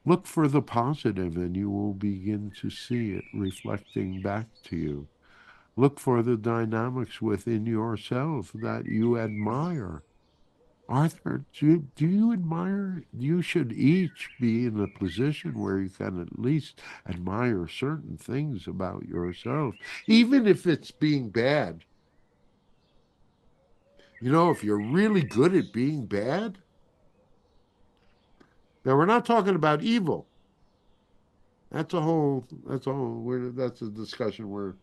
Look for the positive and you will begin to see it reflecting back to you. Look for the dynamics within yourself that you admire. Arthur, do you admire? You should each be in a position where you can at least admire certain things about yourself, even if it's being bad. You know, if you're really good at being bad, now we're not talking about evil. That's a discussion we're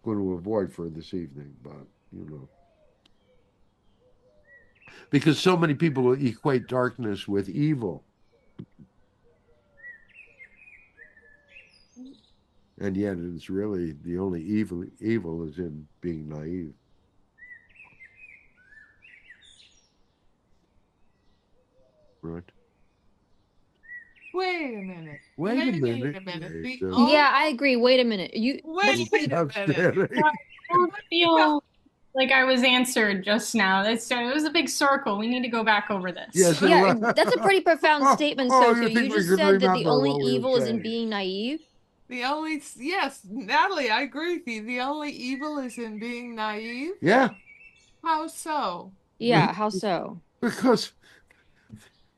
going to avoid for this evening, but you know, because so many people equate darkness with evil, and yet it's really the only evil is in being naive, right? Wait a minute. Wait a Wait minute. a minute. The Yeah, I only agree. Wait a minute. wait a minute. I don't feel like I was answered just now. It was a big circle. We need to go back over this. Yes, it Yeah, was. that's a pretty profound statement, You SOTU. You think we just could said that the remember only what we were evil is in saying? being naive. The only yes, Natalie, I agree with you. The only evil is in being naive. Yeah, How so? Yeah, how so? because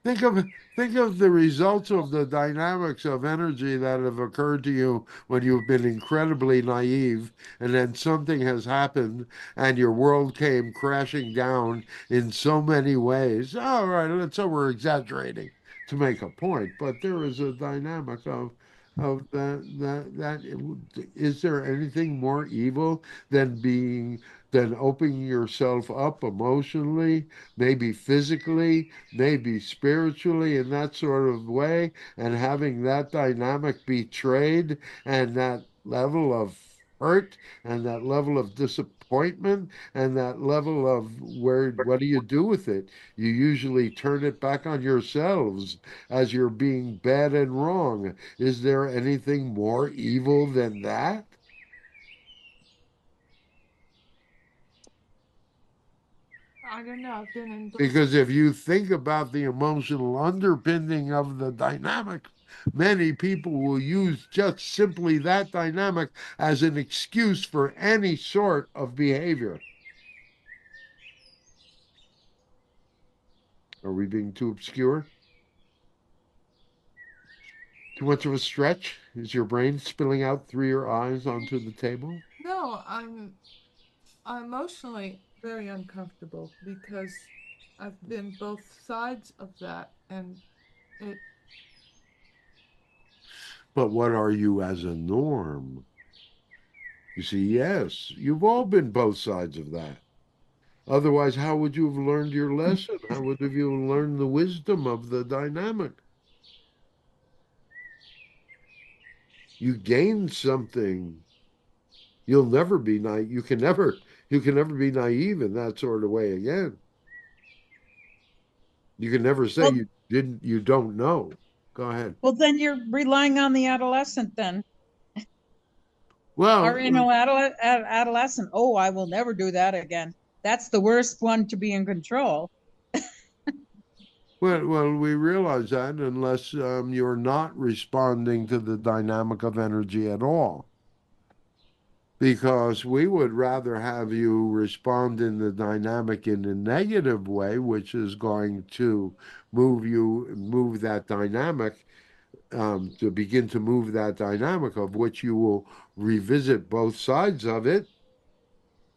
think of think of the results of the dynamics of energy that have occurred to you when you've been incredibly naive, and then something has happened, and your world came crashing down in so many ways. All right, let's say we're exaggerating to make a point, but there is a dynamic of that. Is there anything more evil than opening yourself up emotionally, maybe physically, maybe spiritually in that sort of way, and having that dynamic betrayed and that level of hurt and that level of disappointment and that level of where what do you do with it? You usually turn it back on yourselves as you're being bad and wrong. Is there anything more evil than that? I don't know. I've been in both. Because if you think about the emotional underpinning of the dynamic, many people will use just simply that dynamic as an excuse for any sort of behavior. Are we being too obscure? Too much of a stretch? Is your brain spilling out through your eyes onto the table? No, I'm emotionally very uncomfortable because I've been both sides of that, and it But what are you as a norm? You see, yes, you've all been both sides of that. Otherwise, how would you have learned your lesson? How would have you learned the wisdom of the dynamic? You gain something. You'll never be naive. You can never be naive in that sort of way again. You can never say Well, you don't know. Go ahead. well, then you're relying on the adolescent then. Well, Our adolescent. Oh, I will never do that again. That's the worst one to be in control. we realize that unless you're not responding to the dynamic of energy at all. Because we would rather have you respond in the dynamic in a negative way, which is going to move that dynamic, to begin to move that dynamic of which you will revisit both sides of it,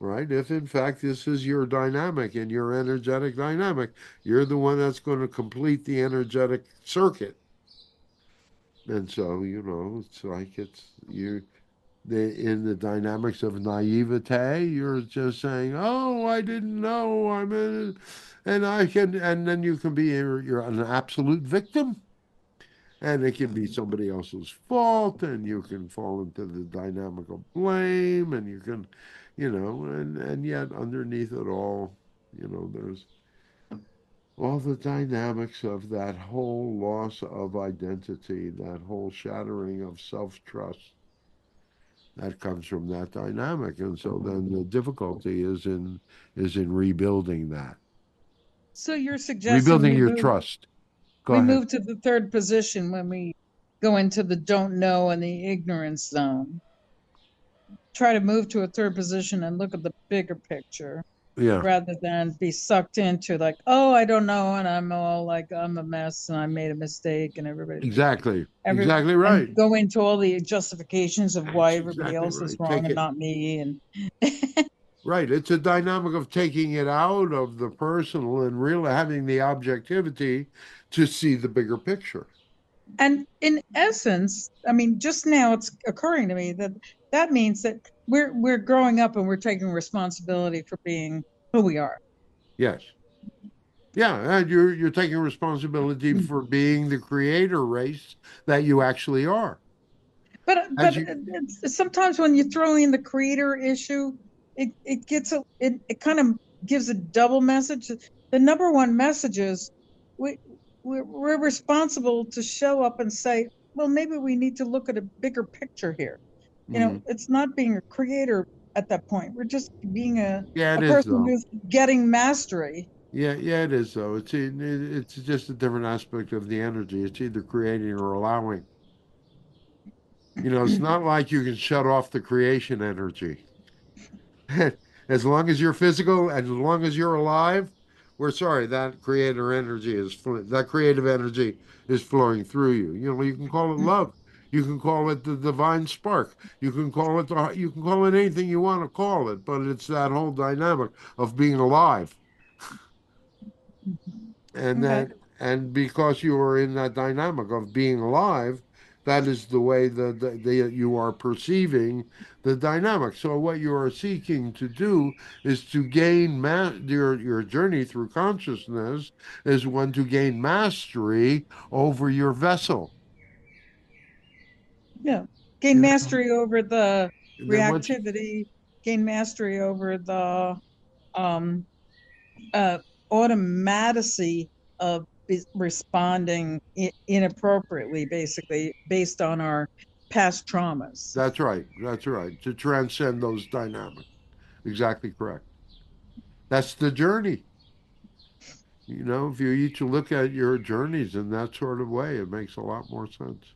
right? If in fact this is your dynamic and your energetic dynamic, you're the one that's going to complete the energetic circuit. And so, you know, it's like in the dynamics of naivete, you're just saying, "Oh, I didn't know. I'm in," and I can, and then you can be you're an absolute victim, and it can be somebody else's fault, and you can fall into the dynamic of blame, and you can, you know, and yet underneath it all, you know, there's all the dynamics of that whole loss of identity, that whole shattering of self-trust that comes from that dynamic. And so then the difficulty is in rebuilding that, So you're suggesting rebuilding your trust. Go we ahead. move to the third position when we go into the don't know and the ignorance zone. Try to move to a third position and look at the bigger picture Yeah, rather than be sucked into like, oh, I don't know, and I'm all like, I'm a mess and I made a mistake and exactly. every Exactly and right. go into all the justifications of why That's everybody exactly else is right. wrong Take and it. not me. And Right. It's a dynamic of taking it out of the personal and really having the objectivity to see the bigger picture. and in essence, I mean, just now it's occurring to me that that means that we're growing up and we're taking responsibility for being who we are. Yes. Yeah, and you're taking responsibility for being the creator race that you actually are. As But you sometimes when you throw in the creator issue, it kind of gives a double message. The number one message is we we're responsible to show up and say, well, maybe we need to look at a bigger picture here. You know, Mhm. it's not being a creator at that point. We're just being Yeah, it a is person though. who's getting mastery. Yeah, yeah, it is though. It's just a different aspect of the energy. It's either creating or allowing. It's not like you can shut off the creation energy. As long as you're physical and as long as you're alive, we're sorry, that creative energy is flowing through you. You can call it love. You can call it the divine spark. You can call it anything you want to call it, but it's that whole dynamic of being alive. And Okay. that and because you are in that dynamic of being alive, that is the way you are perceiving the dynamic. So what you are seeking to do is to gain your journey through consciousness is one to gain mastery over your vessel. Yeah. Gain And then, mastery over the and then once you, reactivity, gain mastery over the um uh automaticity of responding inappropriately, basically based on our past traumas. that's right, to transcend those dynamics. Exactly correct. That's the journey. If you each look at your journeys in that sort of way, it makes a lot more sense.